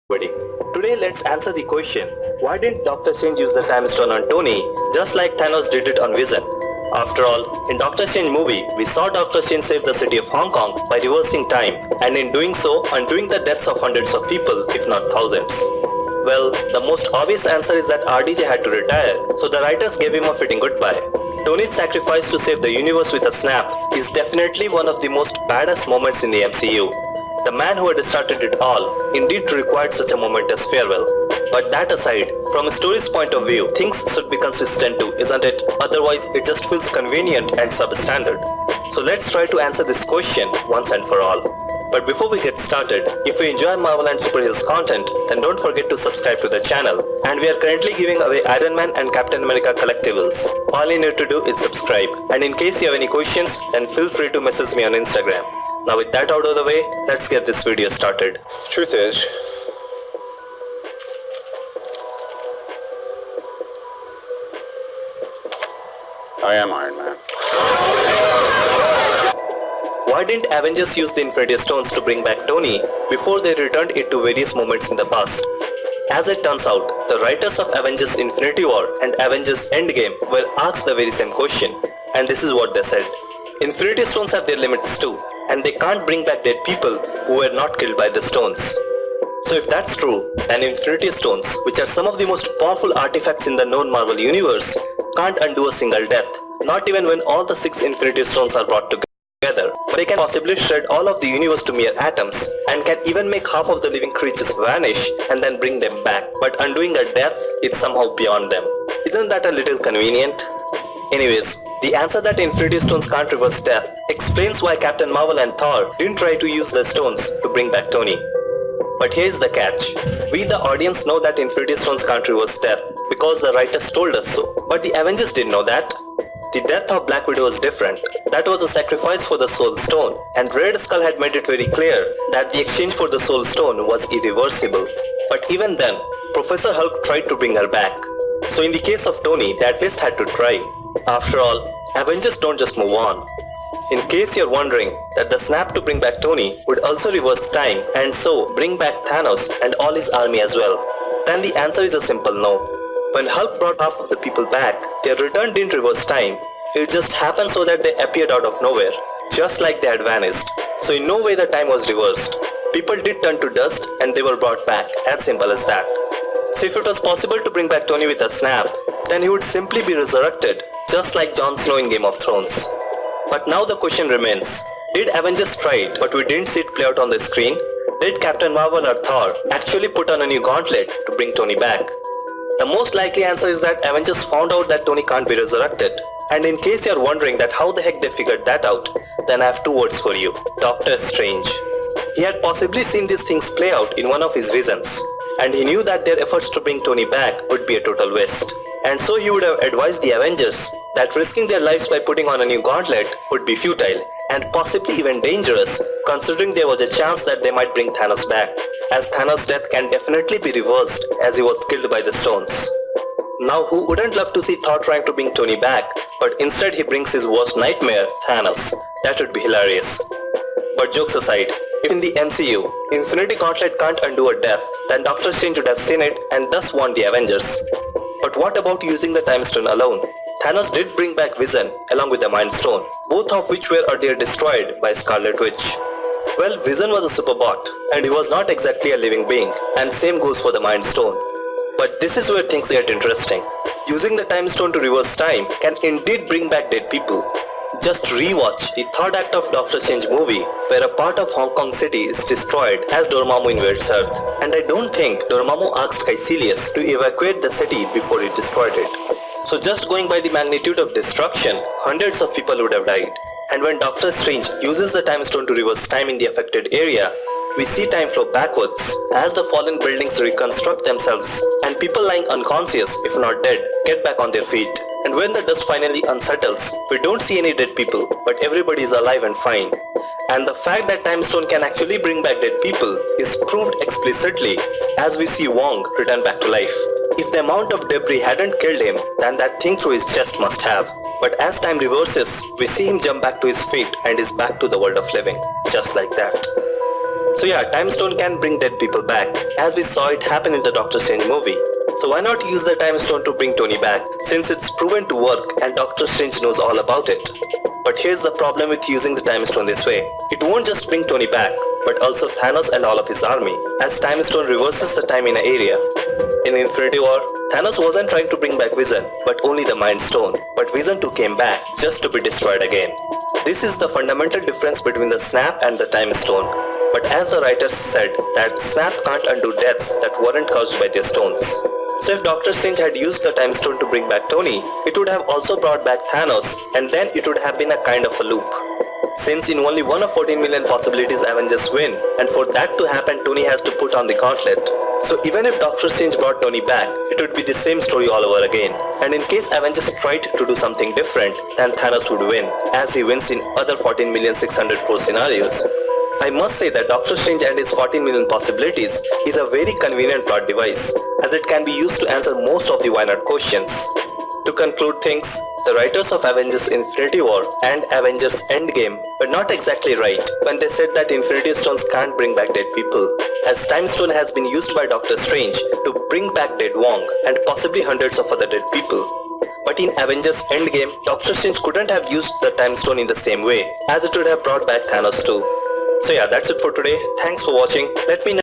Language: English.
everybody. Today let's answer the question, why didn't Doctor Strange use the time stone on Tony just like Thanos did it on Vision? After all, in Doctor Strange movie, we saw Doctor Strange save the city of Hong Kong by reversing time and in doing so undoing the deaths of hundreds of people if not thousands. Well, the most obvious answer is that RDJ had to retire, so the writers gave him a fitting goodbye. Tony's sacrifice to save the universe with a snap is definitely one of the most badass moments in the MCU. The man who had started it all indeed required such a momentous farewell. But that aside, from a story's point of view, things should be consistent too, isn't it? Otherwise, it just feels convenient and substandard. So let's try to answer this question once and for all. But before we get started, if you enjoy Marvel and superheroes content, then don't forget to subscribe to the channel. And we are currently giving away Iron Man and Captain America collectibles. All you need to do is subscribe. And in case you have any questions, then feel free to message me on Instagram. Now with that out of the way, let's get this video started. Truth is, I am Iron Man. Why didn't Avengers use the Infinity Stones to bring back Tony before they returned it to various moments in the past? As it turns out, the writers of Avengers Infinity War and Avengers Endgame were asked the very same question, and this is what they said. Infinity Stones have their limits too, and they can't bring back dead people who were not killed by the stones. So if that's true, then Infinity Stones, which are some of the most powerful artifacts in the known Marvel universe, can't undo a single death, not even when all the 6 Infinity Stones are brought together. But they can possibly shred all of the universe to mere atoms, and can even make half of the living creatures vanish and then bring them back. But undoing a death is somehow beyond them. Isn't that a little convenient? Anyways, the answer that Infinity Stones can't reverse death explains why Captain Marvel and Thor didn't try to use the stones to bring back Tony. But here's the catch. We the audience know that Infinity Stones can't reverse death because the writers told us so. But the Avengers didn't know that. The death of Black Widow was different. That was a sacrifice for the Soul Stone, and Red Skull had made it very clear that the exchange for the Soul Stone was irreversible. But even then, Professor Hulk tried to bring her back. So in the case of Tony, they at least had to try. After all, Avengers don't just move on. In case you're wondering that the snap to bring back Tony would also reverse time and so bring back Thanos and all his army as well, then the answer is a simple no. When Hulk brought half of the people back, their return didn't reverse time, it just happened so that they appeared out of nowhere, just like they had vanished. So in no way the time was reversed. People did turn to dust and they were brought back, as simple as that. So if it was possible to bring back Tony with a snap, then he would simply be resurrected, just like Jon Snow in Game of Thrones. But now the question remains, did Avengers try it but we didn't see it play out on the screen? Did Captain Marvel or Thor actually put on a new gauntlet to bring Tony back? The most likely answer is that Avengers found out that Tony can't be resurrected. And in case you're wondering that how the heck they figured that out, then I have 2 words for you, Doctor Strange. He had possibly seen these things play out in one of his visions, and he knew that their efforts to bring Tony back would be a total waste. And so he would have advised the Avengers that risking their lives by putting on a new gauntlet would be futile, and possibly even dangerous, considering there was a chance that they might bring Thanos back, as Thanos' death can definitely be reversed as he was killed by the stones. Now who wouldn't love to see Thor trying to bring Tony back, but instead he brings his worst nightmare, Thanos. That would be hilarious. But jokes aside, if in the MCU, Infinity Gauntlet can't undo a death, then Doctor Strange would have seen it and thus warned the Avengers. But what about using the Time Stone alone? Thanos did bring back Vision along with the Mind Stone, both of which were earlier destroyed by Scarlet Witch. Well, Vision was a superbot, and he was not exactly a living being, and same goes for the Mind Stone. But this is where things get interesting. Using the Time Stone to reverse time can indeed bring back dead people. Just rewatch the 3rd act of Doctor Strange movie, where a part of Hong Kong city is destroyed as Dormammu invades Earth, and I don't think Dormammu asked Caecilius to evacuate the city before he destroyed it. So just going by the magnitude of destruction, hundreds of people would have died. And when Doctor Strange uses the Time Stone to reverse time in the affected area, we see time flow backwards as the fallen buildings reconstruct themselves and people lying unconscious, if not dead, get back on their feet. And when the dust finally unsettles, we don't see any dead people, but everybody is alive and fine. And the fact that Time Stone can actually bring back dead people is proved explicitly as we see Wong return back to life. If the amount of debris hadn't killed him, then that thing through his chest must have. But as time reverses, we see him jump back to his feet and is back to the world of living, just like that. So yeah, Time Stone can bring dead people back, as we saw it happen in the Doctor Strange movie. So why not use the Time Stone to bring Tony back, since it's proven to work and Doctor Strange knows all about it. But here's the problem with using the Time Stone this way. It won't just bring Tony back, but also Thanos and all of his army, as Time Stone reverses the time in an area. In Infinity War, Thanos wasn't trying to bring back Vision, but only the Mind Stone. But Vision too came back, just to be destroyed again. This is the fundamental difference between the Snap and the Time Stone. But as the writers said, that Snap can't undo deaths that weren't caused by their stones. So if Doctor Strange had used the Time Stone to bring back Tony, it would have also brought back Thanos, and then it would have been a kind of a loop. Since in only one of 14 million possibilities Avengers win, and for that to happen Tony has to put on the gauntlet. So even if Doctor Strange brought Tony back, it would be the same story all over again. And in case Avengers tried to do something different, then Thanos would win, as he wins in other 14,604,000 scenarios. I must say that Doctor Strange and his 14 million possibilities is a very convenient plot device, as it can be used to answer most of the why not questions. To conclude things, the writers of Avengers Infinity War and Avengers Endgame were not exactly right when they said that Infinity Stones can't bring back dead people, as Time Stone has been used by Doctor Strange to bring back dead Wong and possibly hundreds of other dead people. But in Avengers Endgame, Doctor Strange couldn't have used the Time Stone in the same way, as it would have brought back Thanos too. So yeah, that's it for today. Thanks for watching. Let me know